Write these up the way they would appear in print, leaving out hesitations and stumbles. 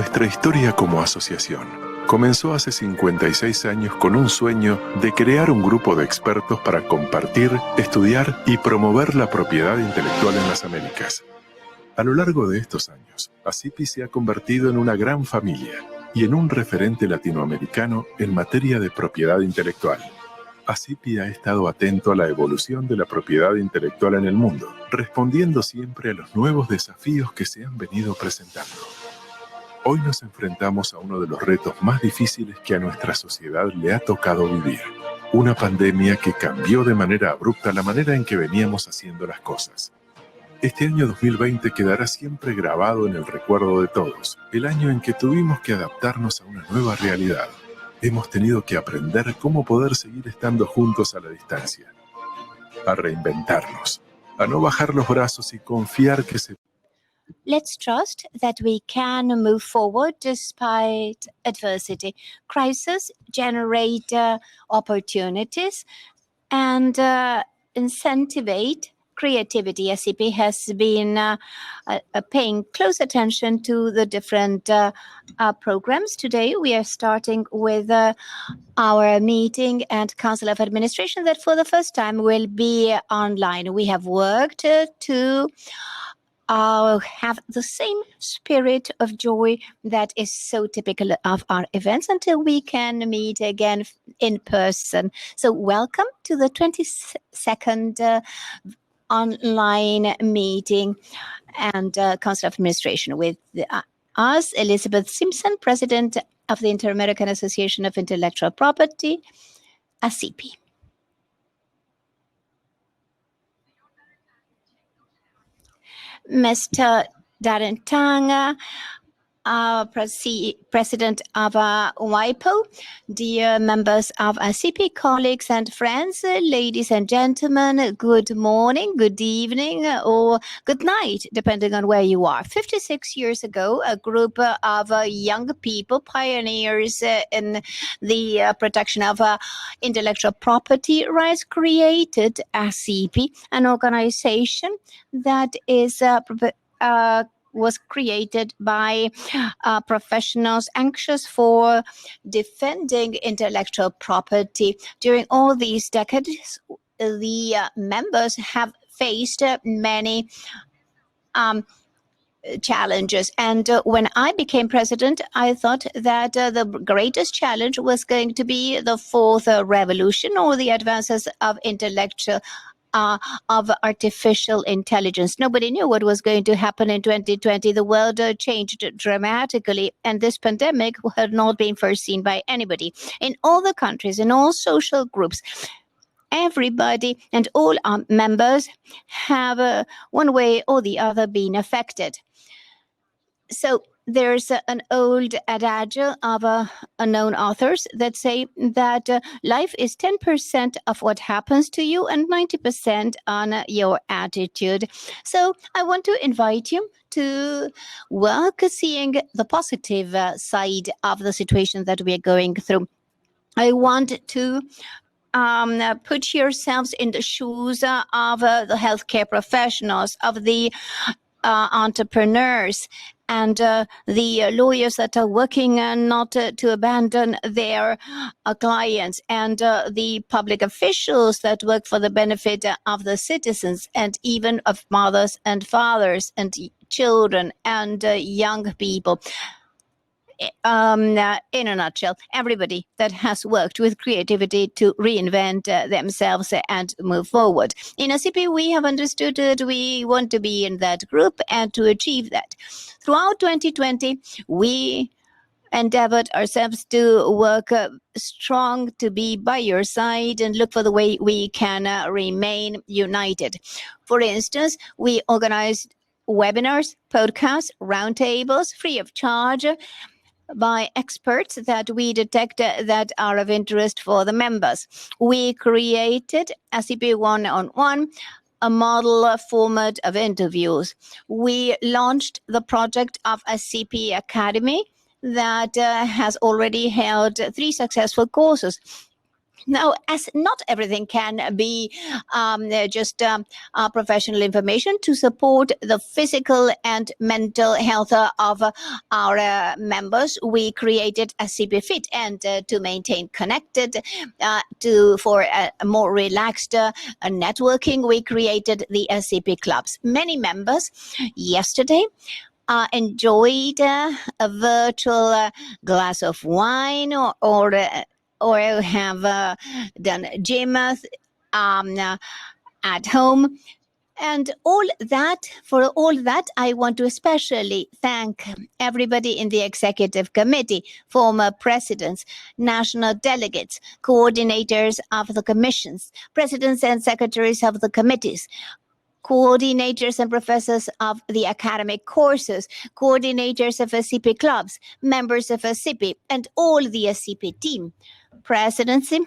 Nuestra historia como asociación comenzó hace 56 años con un sueño de crear un grupo de expertos para compartir, estudiar y promover la propiedad intelectual en las Américas. A lo largo de estos años, Asipi se ha convertido en una gran familia y en un referente latinoamericano en materia de propiedad intelectual. Asipi ha estado atento a la evolución de la propiedad intelectual en el mundo, respondiendo siempre a los nuevos desafíos que se han venido presentando. Hoy nos enfrentamos a uno de los retos más difíciles que a nuestra sociedad le ha tocado vivir. Una pandemia que cambió de manera abrupta la manera en que veníamos haciendo las cosas. Este año 2020 quedará siempre grabado en el recuerdo de todos, el año en que tuvimos que adaptarnos a una nueva realidad. Hemos tenido que aprender cómo poder seguir estando juntos a la distancia, a reinventarnos, a no bajar los brazos y confiar que se... Let's trust that we can move forward despite adversity. Crises generate opportunities and incentivate creativity. Asipi has been paying close attention to the different programs. Today we are starting with our meeting and Council of Administration that for the first time will be online. We have worked to have the same spirit of joy that is so typical of our events until we can meet again in person. So welcome to the 22nd online meeting and Council of Administration with us, Elizabeth Simpson, President of the Inter-American Association of Intellectual Property, Asipi. Mr. Darren Tang, President of WIPO, dear members of Asipi, colleagues and friends, ladies and gentlemen, good morning, good evening, or good night, depending on where you are. 56 years ago, a group of young people, pioneers in the protection of intellectual property rights, created Asipi, an organization that is was created by professionals anxious for defending intellectual property. During all these decades, the members have faced many challenges. And when I became president, I thought that the greatest challenge was going to be the fourth revolution, or the advances of artificial intelligence. Nobody knew what was going to happen in 2020. The world changed dramatically, and this pandemic had not been foreseen by anybody. In all the countries, in all social groups, everybody and all our members have one way or the other been affected. So there's an old adage of unknown authors that say that life is 10% of what happens to you and 90% on your attitude. So I want to invite you to work seeing the positive side of the situation that we are going through. I want to put yourselves in the shoes of the healthcare professionals, of the entrepreneurs, and the lawyers that are working not to abandon their clients, and the public officials that work for the benefit of the citizens, and even of mothers and fathers and children and young people. In a nutshell, everybody that has worked with creativity to reinvent themselves and move forward. In Asipi, we have understood that we want to be in that group and to achieve that. Throughout 2020, we endeavored ourselves to work strong, to be by your side and look for the way we can remain united. For instance, we organized webinars, podcasts, roundtables, free of charge, by experts that we detect that are of interest for the members. We created Asipi One-on-One, a model format of interviews. We launched the project of Asipi Academy that has already held 3 successful courses. Now, as not everything can be just professional information, to support the physical and mental health of our members, we created Asipi Fit, and to maintain connected, for a more relaxed networking, we created the Asipi clubs. Many members yesterday enjoyed a virtual glass of wine, or have done gym at home. And for all that, I want to especially thank everybody in the executive committee, former presidents, national delegates, coordinators of the commissions, presidents and secretaries of the committees, coordinators and professors of the academic courses, coordinators of Asipi clubs, members of Asipi, and all the Asipi team, presidency,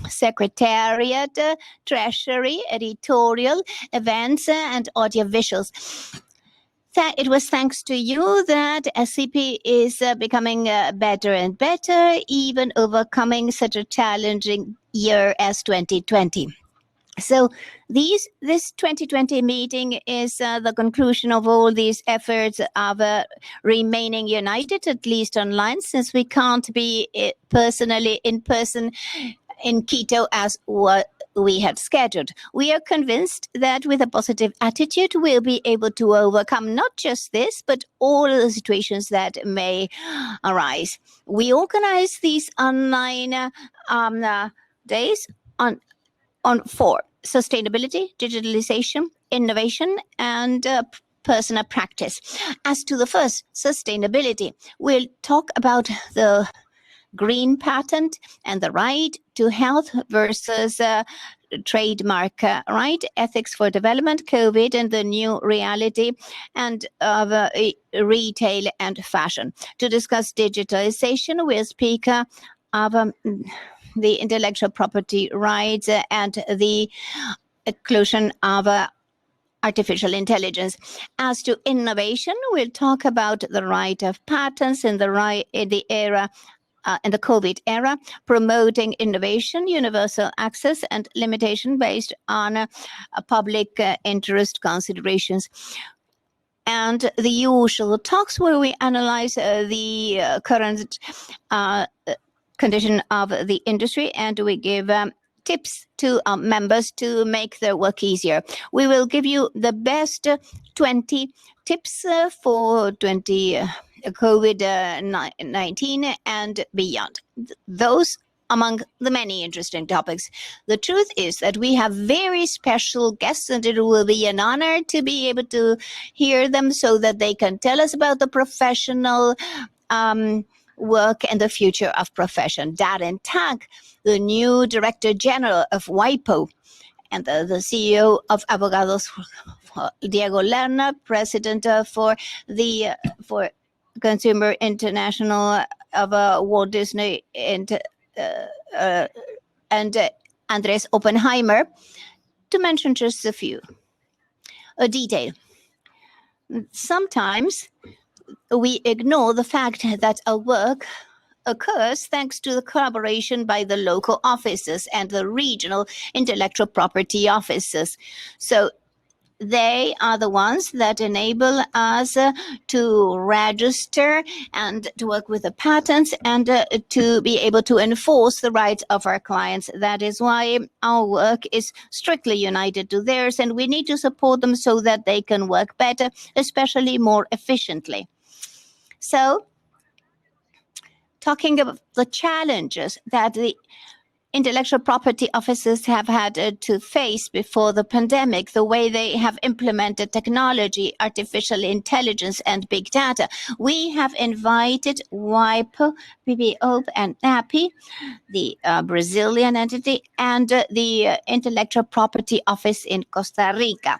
secretariat, treasury, editorial, events, and audiovisuals. It was thanks to you that Asipi is becoming better and better, even overcoming such a challenging year as 2020. So this 2020 meeting is the conclusion of all these efforts of remaining united, at least online, since we can't be personally in person in Quito as what we had scheduled. We are convinced that with a positive attitude, we'll be able to overcome not just this, but all the situations that may arise. We organize these online days on 4: sustainability, digitalization, innovation, and personal practice. As to the first, sustainability, we'll talk about the green patent and the right to health versus trademark right, ethics for development, COVID and the new reality, and of retail and fashion. To discuss digitalization, we'll speak of the intellectual property rights and the inclusion of artificial intelligence. As to innovation, we'll talk about the right of patents in the COVID era, promoting innovation, universal access, and limitation based on public interest considerations. And the usual talks where we analyze the current condition of the industry, and we give tips to members to make their work easier. We will give you the best 20 tips for COVID-19 and beyond. Those among the many interesting topics. The truth is that we have very special guests, and it will be an honor to be able to hear them so that they can tell us about the professional work and the future of profession. Darren Tag, the new Director General of WIPO, and the CEO of Abogados, Diego Lerner, President for Consumer International of Walt Disney, and Andres Oppenheimer, to mention just a few. A detail. Sometimes we ignore the fact that our work occurs thanks to the collaboration by the local offices and the regional intellectual property offices. So they are the ones that enable us to register and to work with the patents and to be able to enforce the rights of our clients. That is why our work is strictly united to theirs, and we need to support them so that they can work better, especially more efficiently. So, talking about the challenges that the intellectual property offices have had to face before the pandemic, the way they have implemented technology, artificial intelligence, and big data. We have invited WIPO, PBO, and NAPI, the Brazilian entity, and the intellectual property office in Costa Rica.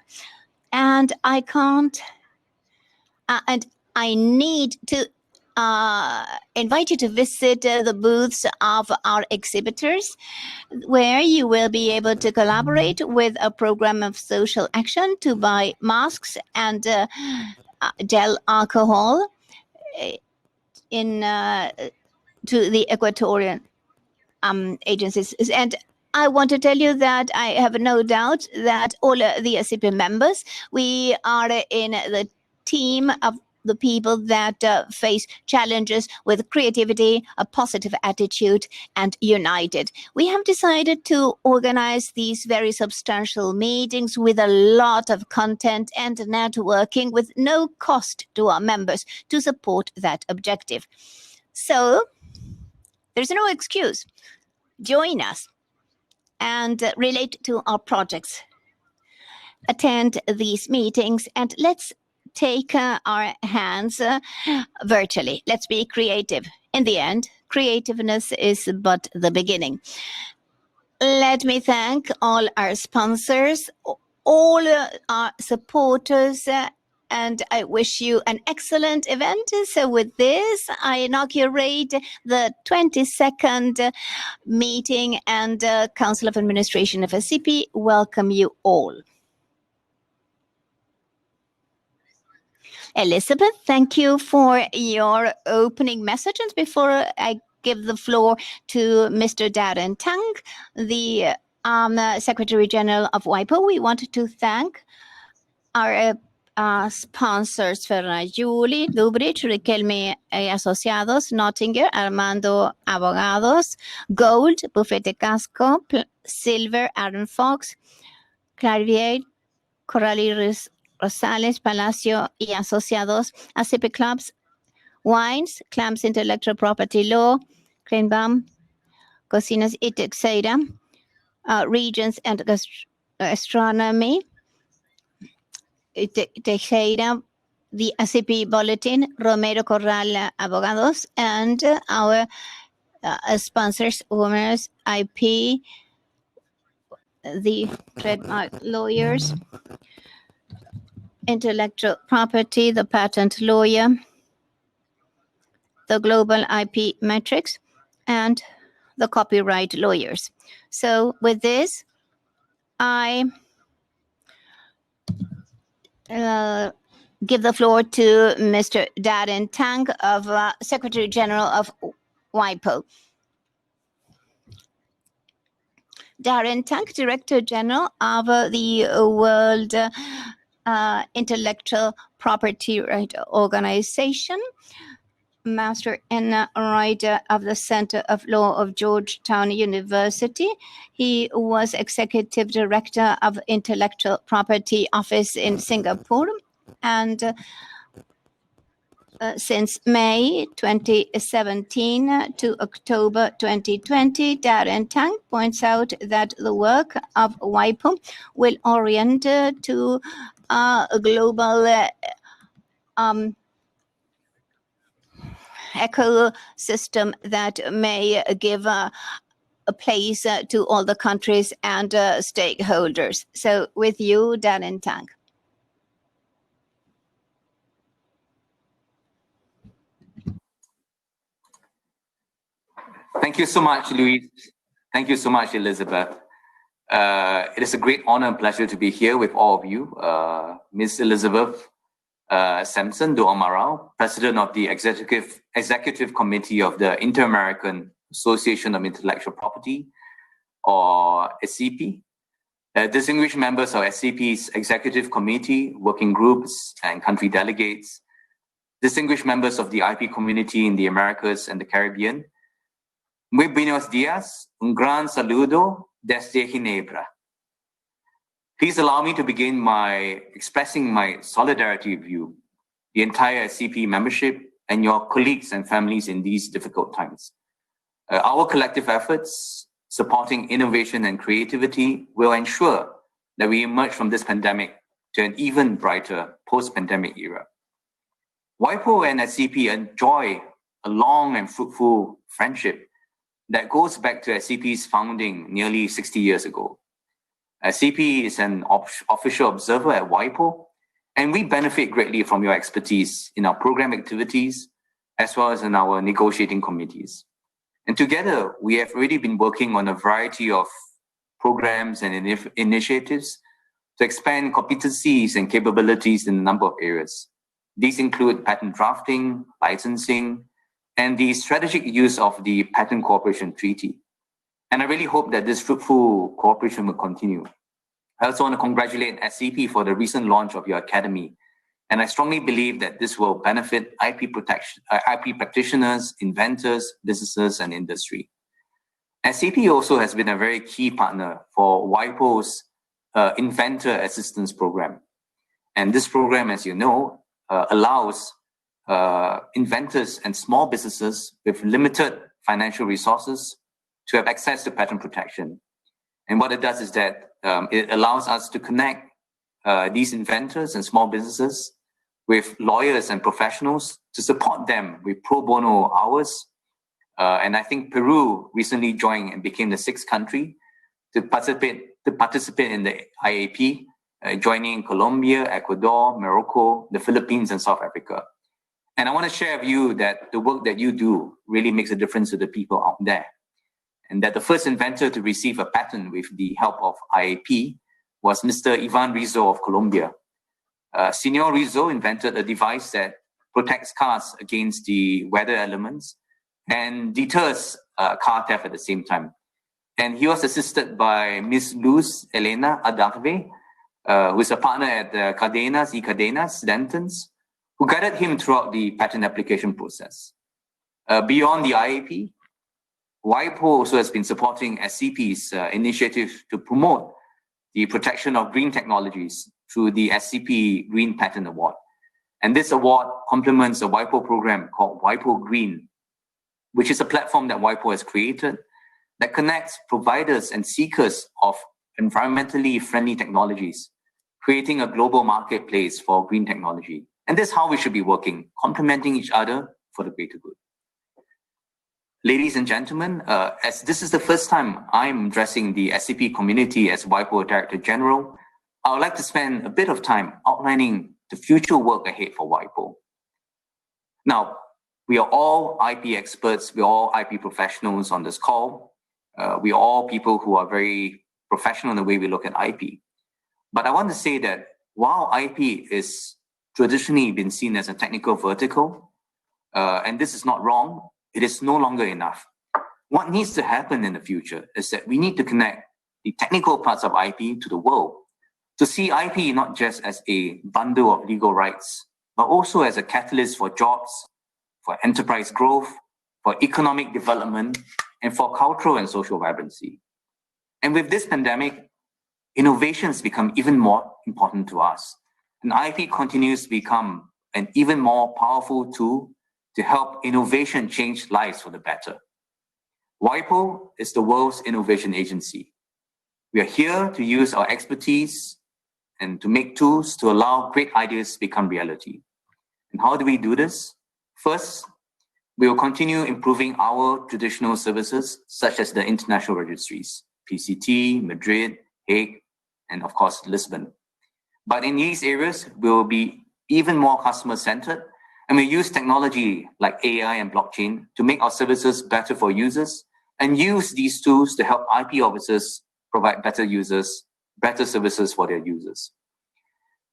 And I need to invite you to visit the booths of our exhibitors, where you will be able to collaborate with a program of social action to buy masks and gel alcohol to the Ecuadorian agencies. And I want to tell you that I have no doubt that all the Asipi members, we are in the team of the people that face challenges with creativity, a positive attitude, and united. We have decided to organize these very substantial meetings with a lot of content and networking with no cost to our members to support that objective. So there's no excuse. Join us and relate to our projects. Attend these meetings and let's take our hands virtually. Let's be creative. In the end, creativeness is but the beginning. Let me thank all our sponsors, all our supporters, and I wish you an excellent event. So with this, I inaugurate the 22nd meeting and Council of Administration of Asipi. Welcome you all. Elizabeth, thank you for your opening message. And before I give the floor to Mr. Darren Tang, the Secretary General of WIPO, we wanted to thank our sponsors Ferrajuli, Dubrich, Riquelme Asociados, Nottinger, Armando Abogados, Gold, Bufete Casco, Silver, Aaron Fox, Clarivier, Corrali Rosales, Palacio y Asociados, Asipi Clubs, Wines, Clams Intellectual Property Law, Kleinbaum, Cocinas y Teixeira, Regions and Gastronomy, Teixeira, the Asipi Bulletin, Romero Corral Abogados, and our sponsors, owners, IP, the trademark lawyers, intellectual property, the patent lawyer, the global IP metrics, and the copyright lawyers. So with this, I give the floor to Mr. Darren Tang, of Secretary General of WIPO. Darren Tang, Director General of the World Intellectual Property Right Organization, Master and Writer of the Center of Law of Georgetown University. He was Executive Director of Intellectual Property Office in Singapore. And since May 2017 to October 2020, Darren Tang points out that the work of WIPO will orient to a global ecosystem that may give a place to all the countries and stakeholders. So with you, Darren Tang. Thank you so much, Louise. Thank you so much, Elizabeth. It is a great honor and pleasure to be here with all of you. Ms. Elizabeth Sampson do Amaral, President of the Executive Committee of the Inter-American Association of Intellectual Property, or Asipi. Distinguished members of Asipi's Executive Committee, working groups, and country delegates. Distinguished members of the IP community in the Americas and the Caribbean. Muy buenos días, un gran saludo desde Ginebra. Please allow me to begin by expressing my solidarity with you, the entire SCP membership, and your colleagues and families in these difficult times. Our collective efforts supporting innovation and creativity will ensure that we emerge from this pandemic to an even brighter post-pandemic era. WIPO and SCP enjoy a long and fruitful friendship that goes back to SCP's founding nearly 60 years ago. SCP is an official observer at WIPO, and we benefit greatly from your expertise in our program activities, as well as in our negotiating committees. And together, we have already been working on a variety of programs and initiatives to expand competencies and capabilities in a number of areas. These include patent drafting, licensing, and the strategic use of the Patent Cooperation Treaty. And I really hope that this fruitful cooperation will continue. I also want to congratulate Asipi for the recent launch of your academy. And I strongly believe that this will benefit IP practitioners, inventors, businesses, and industry. Asipi also has been a very key partner for WIPO's Inventor Assistance Program. And this program, as you know, allows inventors and small businesses with limited financial resources to have access to patent protection. And what it does is that it allows us to connect these inventors and small businesses with lawyers and professionals to support them with pro bono hours. And I think Peru recently joined and became the 6th country to participate in the IAP, joining Colombia, Ecuador, Morocco, the Philippines, and South Africa. And I want to share with you that the work that you do really makes a difference to the people out there. And that the first inventor to receive a patent with the help of IAP was Mr. Ivan Rizzo of Colombia. Senor Rizzo invented a device that protects cars against the weather elements and deters car theft at the same time. And he was assisted by Ms. Luz Elena Adarve, who is a partner at Cadenas y Cadenas Dentons, who guided him throughout the patent application process. Beyond the IAP, WIPO also has been supporting Asipi's initiative to promote the protection of green technologies through the SCP Green Patent Award. And this award complements a WIPO program called WIPO Green, which is a platform that WIPO has created that connects providers and seekers of environmentally friendly technologies, creating a global marketplace for green technology. And this is how we should be working, complementing each other for the greater good. Ladies and gentlemen, as this is the first time I'm addressing the SCP community as WIPO Director General, I would like to spend a bit of time outlining the future work ahead for WIPO. Now, we are all IP experts, we are all IP professionals on this call. We are all people who are very professional in the way we look at IP. But I want to say that while IP is traditionally been seen as a technical vertical, and this is not wrong, it is no longer enough. What needs to happen in the future is that we need to connect the technical parts of IP to the world, to see IP not just as a bundle of legal rights, but also as a catalyst for jobs, for enterprise growth, for economic development, and for cultural and social vibrancy. And with this pandemic, innovations become even more important to us. And IP continues to become an even more powerful tool to help innovation change lives for the better. WIPO is the world's innovation agency. We are here to use our expertise and to make tools to allow great ideas to become reality. And how do we do this? First, we will continue improving our traditional services, such as the international registries, PCT, Madrid, Hague, and of course, Lisbon. But in these areas, we will be even more customer-centered, and we use technology like AI and blockchain to make our services better for users and use these tools to help IP officers provide better services for their users.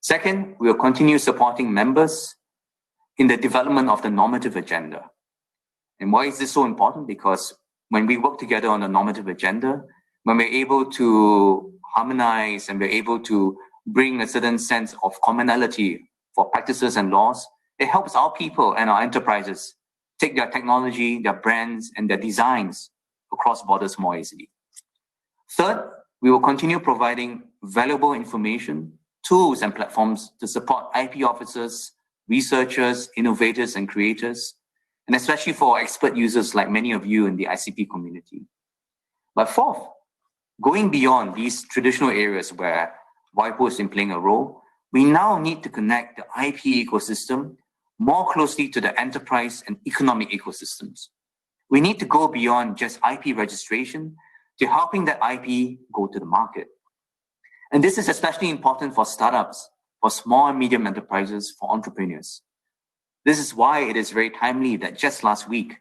Second, we will continue supporting members in the development of the normative agenda. And why is this so important? Because when we work together on a normative agenda, when we're able to harmonize and we're able to bring a certain sense of commonality for practices and laws, it helps our people and our enterprises take their technology, their brands, and their designs across borders more easily. Third, we will continue providing valuable information, tools, and platforms to support IP officers, researchers, innovators, and creators, and especially for expert users like many of you in the ICP community. But fourth, going beyond these traditional areas where WIPO has been playing a role, we now need to connect the IP ecosystem more closely to the enterprise and economic ecosystems. We need to go beyond just IP registration to helping that IP go to the market. And this is especially important for startups, for small and medium enterprises, for entrepreneurs. This is why it is very timely that just last week,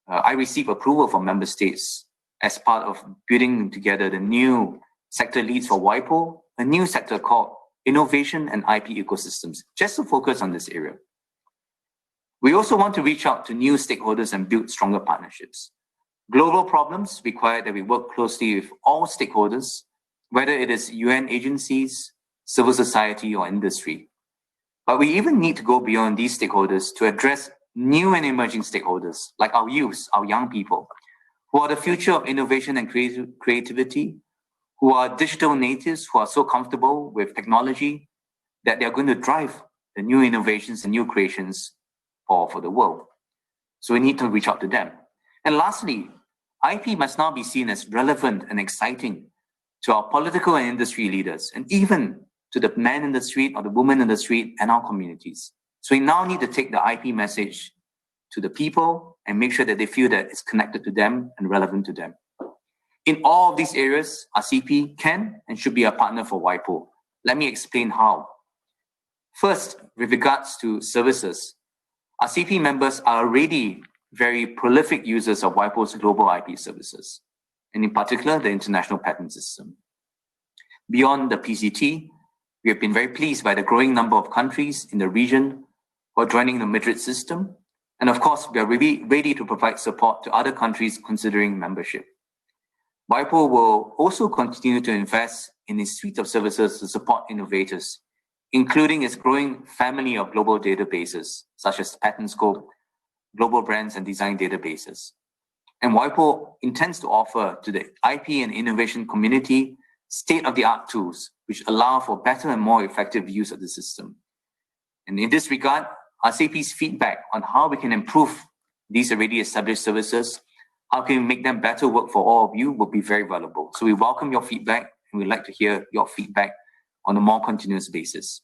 I received approval from member states as part of building together the new sector leads for WIPO, a new sector called Innovation and IP Ecosystems, just to focus on this area. We also want to reach out to new stakeholders and build stronger partnerships. Global problems require that we work closely with all stakeholders, whether it is UN agencies, civil society, or industry. But we even need to go beyond these stakeholders to address new and emerging stakeholders, like our youth, our young people, who are the future of innovation and creativity, who are digital natives, who are so comfortable with technology that they're going to drive the new innovations and new creations for the world. So we need to reach out to them. And lastly, IP must now be seen as relevant and exciting to our political and industry leaders, and even to the man in the street or the woman in the street and our communities. So we now need to take the IP message to the people and make sure that they feel that it's connected to them and relevant to them. In all of these areas, Asipi can and should be a partner for WIPO. Let me explain how. First, with regards to services, Asipi members are already very prolific users of WIPO's global IP services, and in particular, the International Patent System. Beyond the PCT, we have been very pleased by the growing number of countries in the region who are joining the Madrid system. And of course, we are really ready to provide support to other countries considering membership. WIPO will also continue to invest in its suite of services to support innovators, including its growing family of global databases, such as Patent Scope, Global Brands and Design Databases. And WIPO intends to offer to the IP and innovation community state-of-the-art tools which allow for better and more effective use of the system. And in this regard, Asipi's feedback on how we can improve these already established services, how can we make them better work for all of you, will be very valuable. So we welcome your feedback, and we'd like to hear your feedback on a more continuous basis.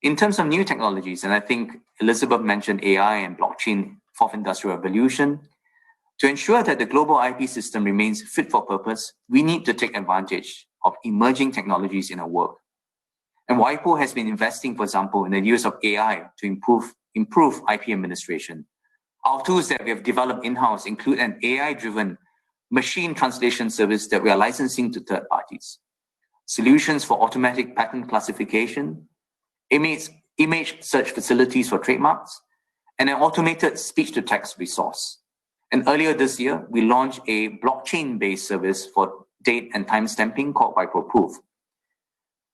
In terms of new technologies, and I think Elizabeth mentioned AI and blockchain, fourth industrial revolution, to ensure that the global IP system remains fit for purpose, we need to take advantage of emerging technologies in our work. And WIPO has been investing, for example, in the use of AI to improve IP administration. Our tools that we have developed in-house include an AI-driven machine translation service that we are licensing to third parties, solutions for automatic patent classification, image search facilities for trademarks, and an automated speech-to-text resource. And earlier this year, we launched a blockchain-based service for date and time stamping called WIPO Proof.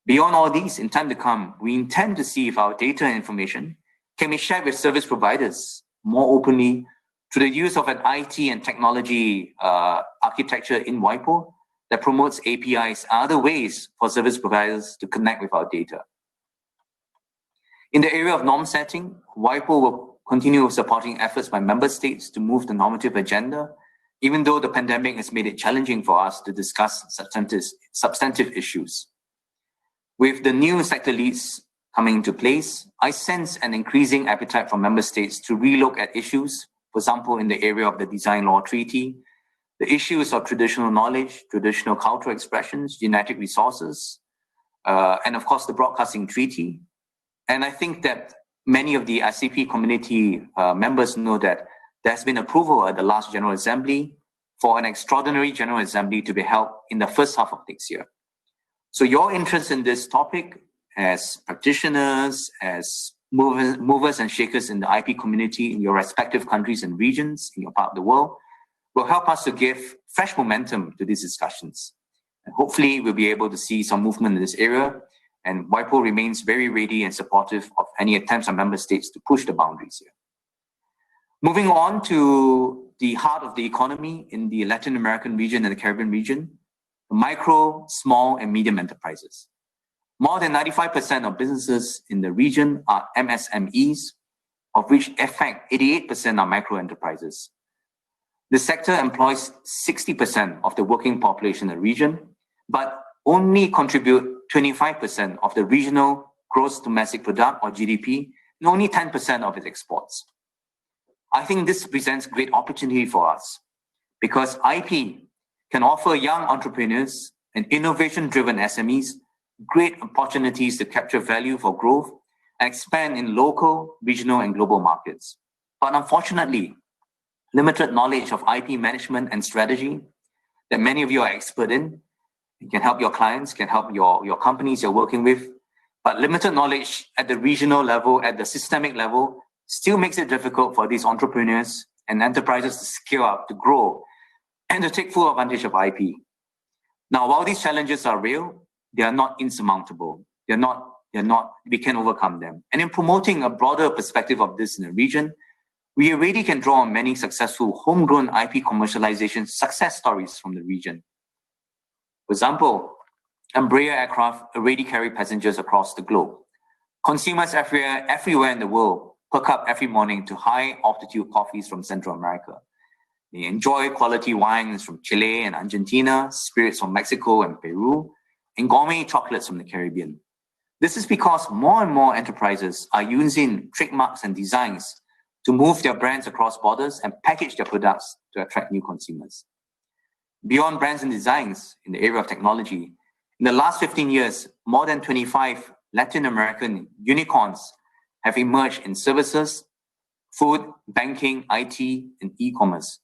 Beyond all these, in time to come, we intend to see if our data and information can be shared with service providers more openly through the use of an IT and technology architecture in WIPO that promotes APIs and other ways for service providers to connect with our data. In the area of norm setting, WIPO will continue supporting efforts by member states to move the normative agenda, even though the pandemic has made it challenging for us to discuss substantive issues. With the new sector leads coming into place, I sense an increasing appetite from member states to relook at issues, for example, in the area of the Design Law Treaty, the issues of traditional knowledge, traditional cultural expressions, genetic resources, and of course the Broadcasting Treaty. And I think that many of the Asipi community members know that there's been approval at the last General Assembly for an extraordinary General Assembly to be held in the first half of next year. So your interest in this topic as practitioners, as movers and shakers in the IP community in your respective countries and regions in your part of the world will help us to give fresh momentum to these discussions. And hopefully we'll be able to see some movement in this area, and WIPO remains very ready and supportive of any attempts on member states to push the boundaries here. Moving on to the heart of the economy in the Latin American region and the Caribbean region, micro, small, and medium enterprises. More than 95% of businesses in the region are MSMEs, of which, in fact, 88% are micro enterprises. The sector employs 60% of the working population in the region, but only contribute 25% of the regional gross domestic product, or GDP, and only 10% of its exports. I think this presents great opportunity for us because IP can offer young entrepreneurs and innovation-driven SMEs great opportunities to capture value for growth and expand in local, regional, and global markets. But unfortunately, limited knowledge of IP management and strategy that many of you are expert in, can help your clients, can help your companies you're working with, but limited knowledge at the regional level, at the systemic level, still makes it difficult for these entrepreneurs and enterprises to scale up, to grow, and to take full advantage of IP. Now, while these challenges are real, they are not insurmountable. We can overcome them. And in promoting a broader perspective of this in the region, we already can draw on many successful homegrown IP commercialization success stories from the region. For example, Embraer aircraft already carry passengers across the globe. Consumers everywhere in the world perk up every morning to high-altitude coffees from Central America. They enjoy quality wines from Chile and Argentina, spirits from Mexico and Peru, and gourmet chocolates from the Caribbean. This is because more and more enterprises are using trademarks and designs to move their brands across borders and package their products to attract new consumers. Beyond brands and designs in the area of technology, in the last 15 years, more than 25 Latin American unicorns have emerged in services, food, banking, IT, and e-commerce.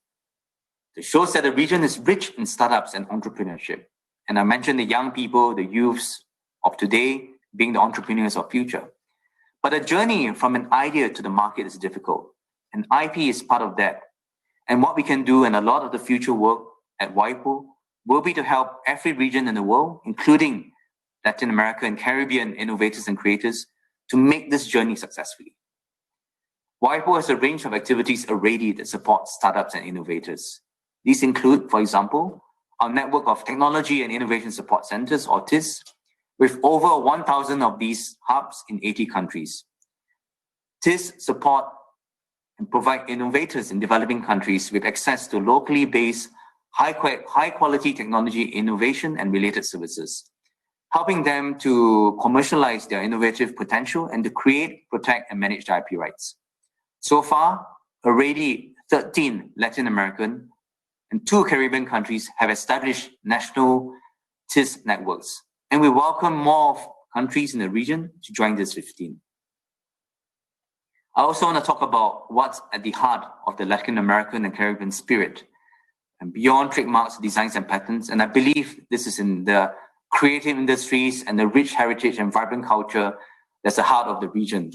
This shows that the region is rich in startups and entrepreneurship. And I mentioned the young people, the youths of today being the entrepreneurs of future. But the journey from an idea to the market is difficult, and IP is part of that. And what we can do, and a lot of the future work at WIPO, will be to help every region in the world, including Latin America and Caribbean innovators and creators, to make this journey successfully. WIPO has a range of activities already that support startups and innovators. These include, for example, our network of Technology and Innovation Support Centers, or TIS, with over 1,000 of these hubs in 80 countries. TIS support and provide innovators in developing countries with access to locally based high-quality technology innovation and related services, helping them to commercialize their innovative potential and to create, protect, and manage their IP rights. So far, already 13 Latin American and 2 Caribbean countries have established national TIS networks, and we welcome more countries in the region to join this 15. I also want to talk about what's at the heart of the Latin American and Caribbean spirit, and beyond trademarks, designs, and patents. And I believe this is in the creative industries and the rich heritage and vibrant culture that's the heart of the region.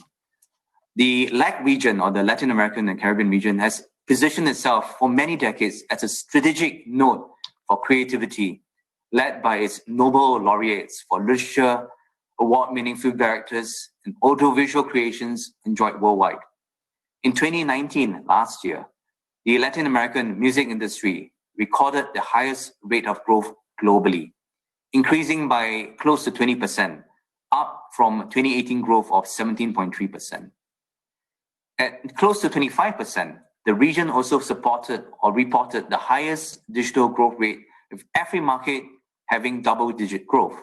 The LAC region, or the Latin American and Caribbean region, has positioned itself for many decades as a strategic node for creativity, led by its Nobel laureates for literature, award-winning film directors, and audiovisual creations enjoyed worldwide. In 2019, last year, the Latin American music industry recorded the highest rate of growth globally, increasing by close to 20%, up from 2018 growth of 17.3%. At close to 25%, the region also supported or reported the highest digital growth rate, with every market having double-digit growth.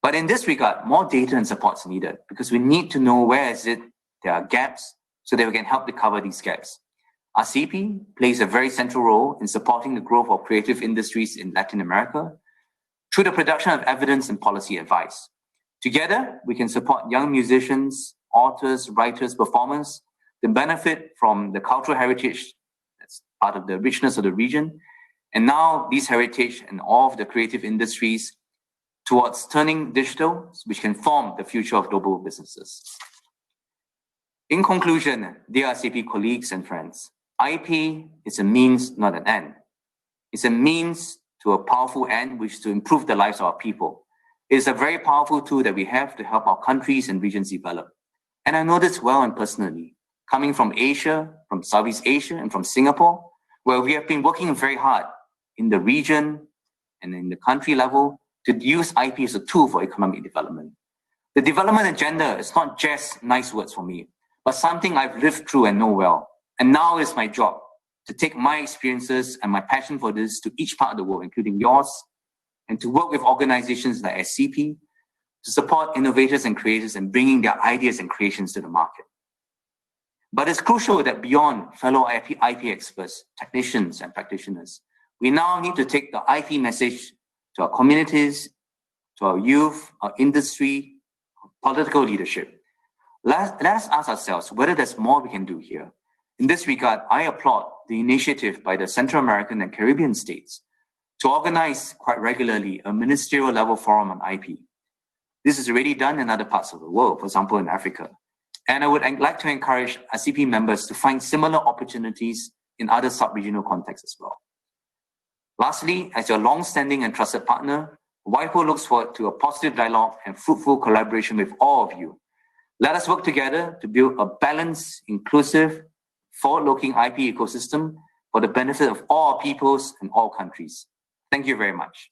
But in this regard, more data and support is needed, because we need to know where is it there are gaps so that we can help to cover these gaps. Asipi plays a very central role in supporting the growth of creative industries in Latin America through the production of evidence and policy advice. Together, we can support young musicians, authors, writers, performers to benefit from the cultural heritage that's part of the richness of the region. And now these heritage and all of the creative industries towards turning digital, which can form the future of global businesses. In conclusion, dear Asipi colleagues and friends, IP is a means, not an end. It's a means to a powerful end, which is to improve the lives of our people. It's a very powerful tool that we have to help our countries and regions develop. And I know this well and personally, coming from Asia, from Southeast Asia, and from Singapore, where we have been working very hard in the region and in the country level to use IP as a tool for economic development. The development agenda is not just nice words for me, but something I've lived through and know well. And now it's my job to take my experiences and my passion for this to each part of the world, including yours, and to work with organizations like SCP to support innovators and creators in bringing their ideas and creations to the market. But it's crucial that beyond fellow IP experts, technicians, and practitioners, we now need to take the IP message to our communities, to our youth, our industry, our political leadership. Let us ask ourselves whether there's more we can do here. In this regard, I applaud the initiative by the Central American and Caribbean states to organize quite regularly a ministerial level forum on IP. This is already done in other parts of the world, for example, in Africa. And I would like to encourage Asipi members to find similar opportunities in other sub-regional contexts as well. Lastly, as your long-standing and trusted partner, WIPO looks forward to a positive dialogue and fruitful collaboration with all of you. Let us work together to build a balanced, inclusive, forward-looking IP ecosystem for the benefit of all peoples and all countries. Thank you very much.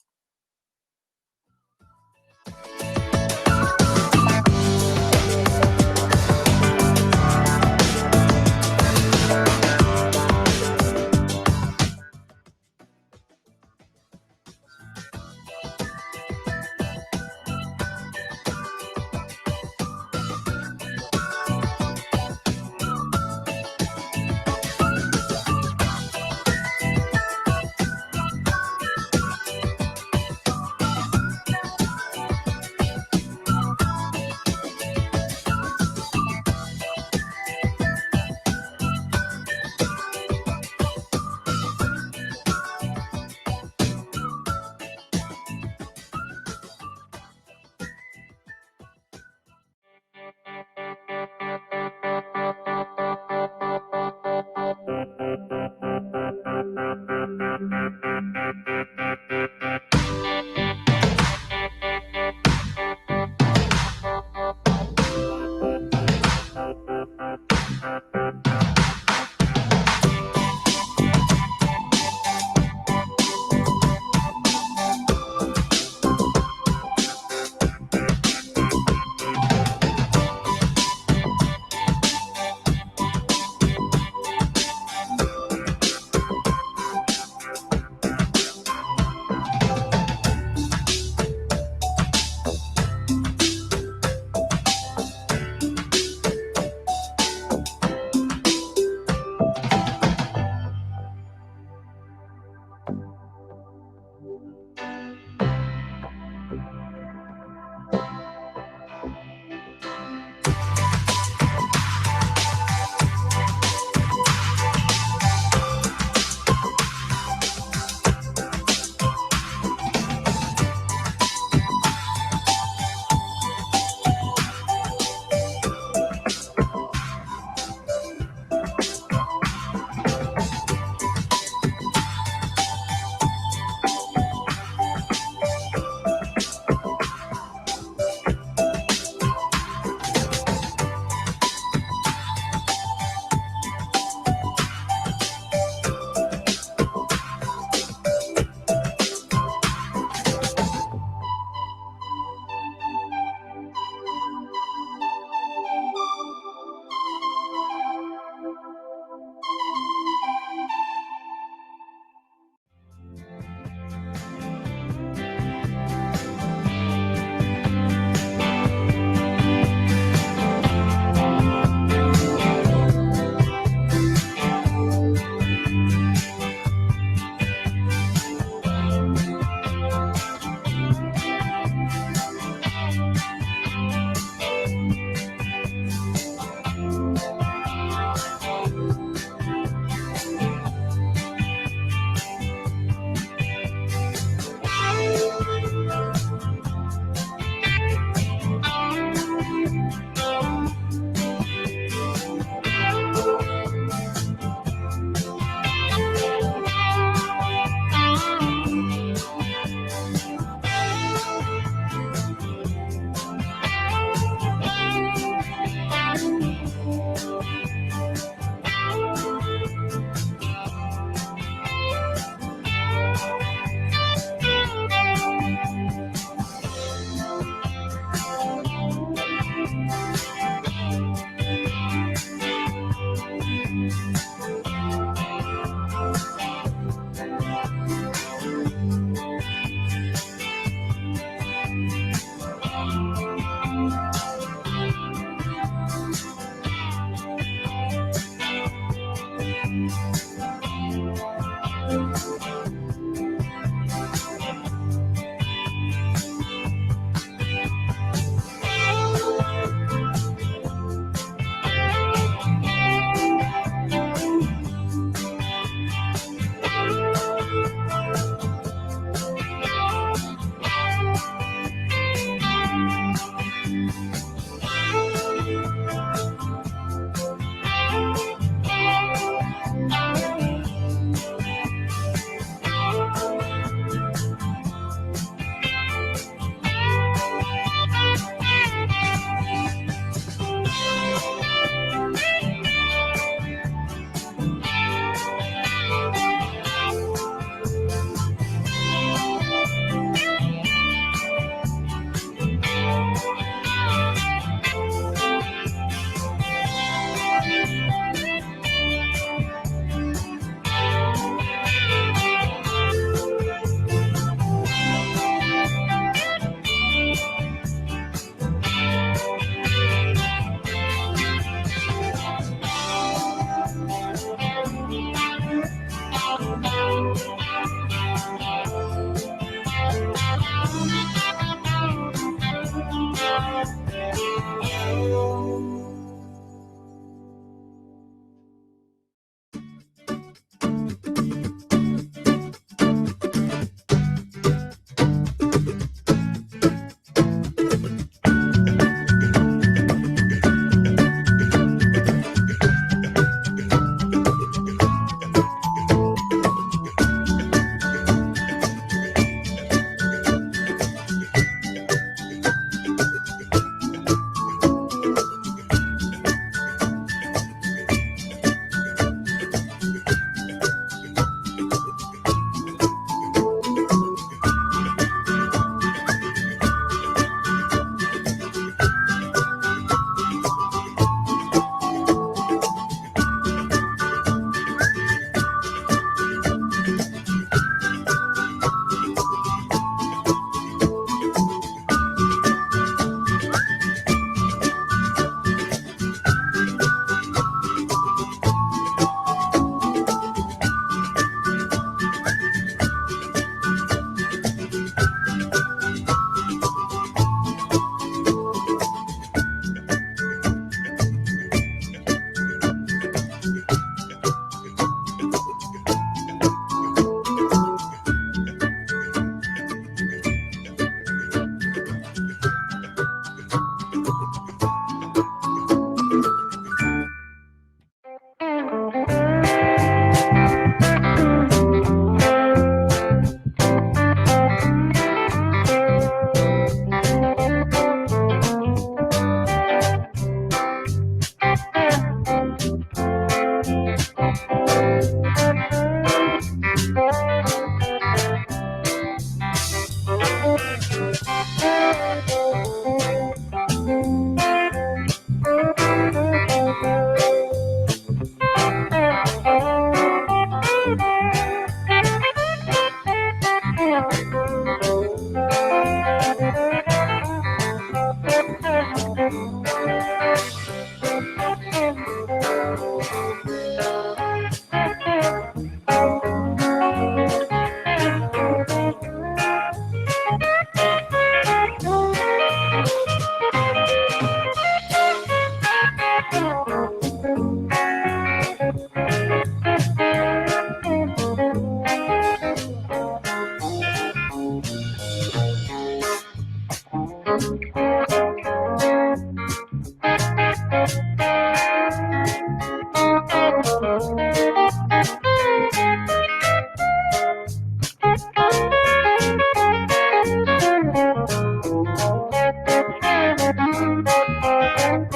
you.